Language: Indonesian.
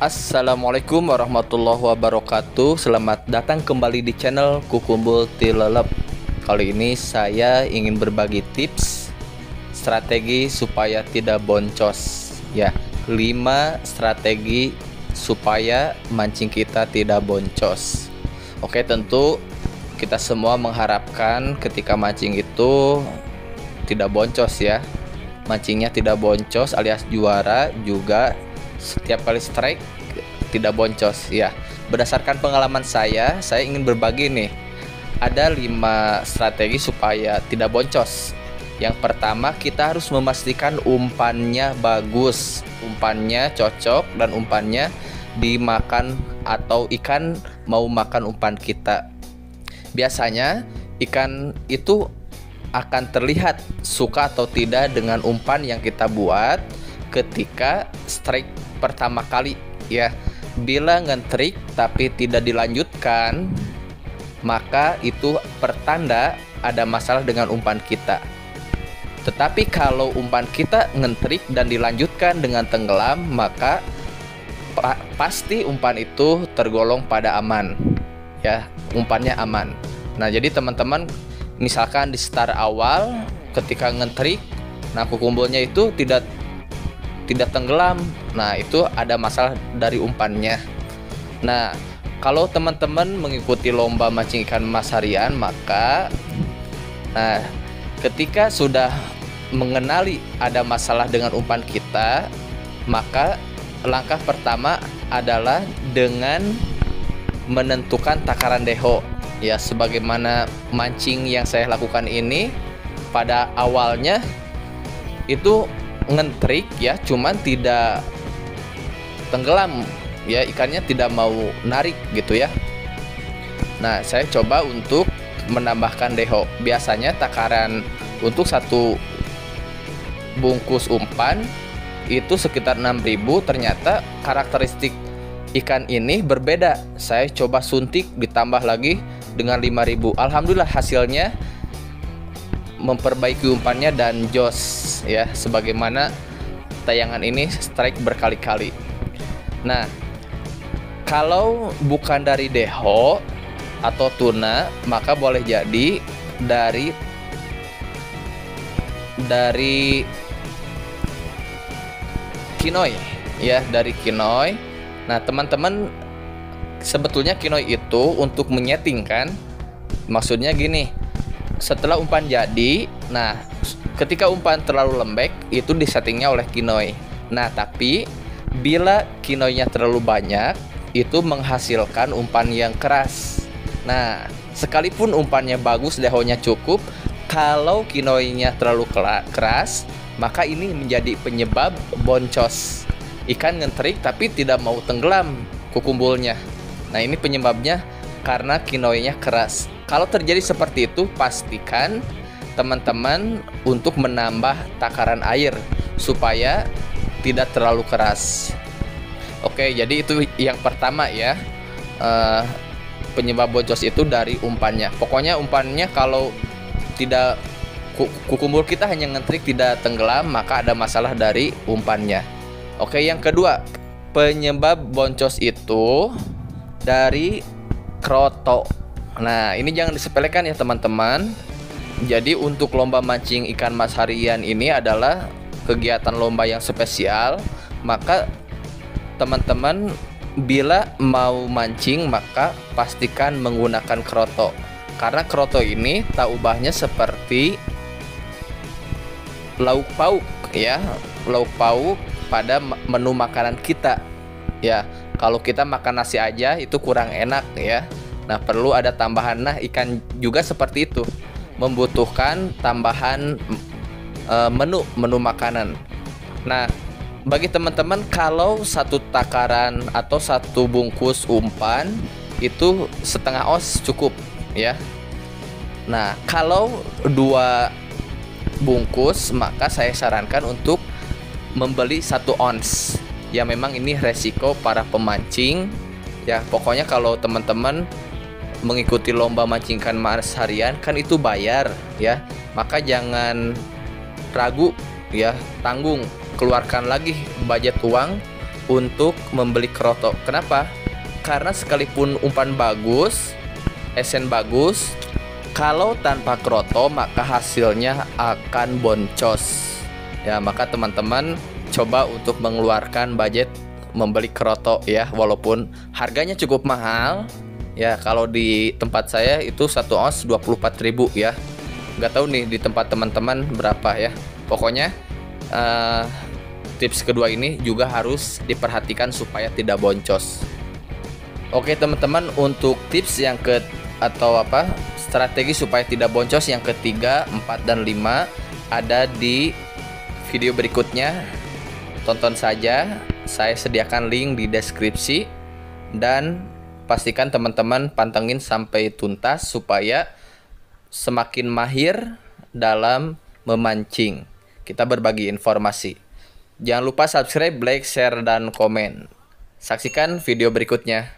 Assalamualaikum warahmatullahi wabarakatuh. Selamat datang kembali di channel Kukumbul Tilelep. Kali ini saya ingin berbagi tips strategi supaya tidak boncos. Ya, 5 strategi supaya mancing kita tidak boncos. Oke, tentu kita semua mengharapkan ketika mancing itu tidak boncos ya. Mancingnya tidak boncos alias juara, juga setiap kali strike tidak boncos ya. Berdasarkan pengalaman saya ingin berbagi nih. Ada 5 strategi supaya tidak boncos. Yang pertama, kita harus memastikan umpannya bagus, umpannya cocok, dan umpannya dimakan atau ikan mau makan umpan kita. Biasanya ikan itu akan terlihat suka atau tidak dengan umpan yang kita buat ketika strike pertama kali ya. Bila nge-trik tapi tidak dilanjutkan, maka itu pertanda ada masalah dengan umpan kita. Tetapi kalau umpan kita nge-trik dan dilanjutkan dengan tenggelam, maka pasti umpan itu tergolong pada aman ya, umpannya aman. Nah, jadi teman-teman, misalkan di start awal ketika nge-trik, nah kukumbulnya itu tidak tenggelam, nah itu ada masalah dari umpannya. Nah, kalau teman-teman mengikuti lomba mancing ikan emas harian, maka ketika sudah mengenali ada masalah dengan umpan kita, maka langkah pertama adalah dengan menentukan takaran deho ya. Sebagaimana mancing yang saya lakukan ini, pada awalnya itu nge-trik ya, cuman tidak tenggelam ya, ikannya tidak mau narik gitu ya. Nah, saya coba untuk menambahkan deho. Biasanya takaran untuk satu bungkus umpan itu sekitar 6.000. Ternyata karakteristik ikan ini berbeda. Saya coba suntik ditambah lagi dengan 5.000. Alhamdulillah hasilnya memperbaiki umpannya dan jos ya, sebagaimana tayangan ini strike berkali-kali. Nah, kalau bukan dari deho atau tuna, maka boleh jadi dari kinoy ya, dari kinoy. Nah, teman-teman, sebetulnya kinoy itu untuk menyetingkan, maksudnya gini, setelah umpan jadi, nah ketika umpan terlalu lembek itu disettingnya oleh kinoy. Nah, tapi bila kinoynya terlalu banyak itu menghasilkan umpan yang keras. Nah, sekalipun umpannya bagus, dehonya cukup, kalau kinoynya terlalu keras, maka ini menjadi penyebab boncos. Ikan nge-trik tapi tidak mau tenggelam kukumbulnya. Nah, ini penyebabnya karena kinoynya keras. Kalau terjadi seperti itu, pastikan teman-teman untuk menambah takaran air supaya tidak terlalu keras. Oke, jadi itu yang pertama ya. Penyebab boncos itu dari umpannya. Pokoknya umpannya kalau tidak, kukumbul kita hanya nge-trik tidak tenggelam, maka ada masalah dari umpannya. Oke, yang kedua, penyebab boncos itu dari kroto. Nah, ini jangan disepelekan ya teman-teman. Jadi untuk lomba mancing ikan mas harian ini adalah kegiatan lomba yang spesial. Maka teman-teman bila mau mancing, maka pastikan menggunakan kroto. Karena kroto ini tak ubahnya seperti lauk pauk ya, lauk pauk pada menu makanan kita ya. Kalau kita makan nasi aja itu kurang enak ya. Nah, perlu ada tambahan. Nah, ikan juga seperti itu, membutuhkan tambahan menu makanan. Nah, bagi teman-teman, kalau satu takaran atau satu bungkus umpan itu setengah ons cukup ya. Nah, kalau 2 bungkus, maka saya sarankan untuk membeli 1 ons. Ya, memang ini resiko para pemancing ya. Pokoknya kalau teman-teman mengikuti lomba mancing ikan mas harian kan itu bayar ya, maka jangan ragu ya, tanggung, keluarkan lagi budget uang untuk membeli kroto. Kenapa? Karena sekalipun umpan bagus, esen bagus, kalau tanpa kroto maka hasilnya akan boncos. Ya, maka teman-teman coba untuk mengeluarkan budget membeli kroto ya, walaupun harganya cukup mahal. Ya, kalau di tempat saya itu 1 ons 24.000 ya. Nggak tahu nih di tempat teman-teman berapa ya. Pokoknya tips kedua ini juga harus diperhatikan supaya tidak boncos. Oke teman-teman, untuk tips yang strategi supaya tidak boncos yang ketiga, 4 dan 5 ada di video berikutnya. Tonton saja, saya sediakan link di deskripsi, dan pastikan teman-teman pantengin sampai tuntas supaya semakin mahir dalam memancing. Kita berbagi informasi. Jangan lupa subscribe, like, share, dan komen. Saksikan video berikutnya.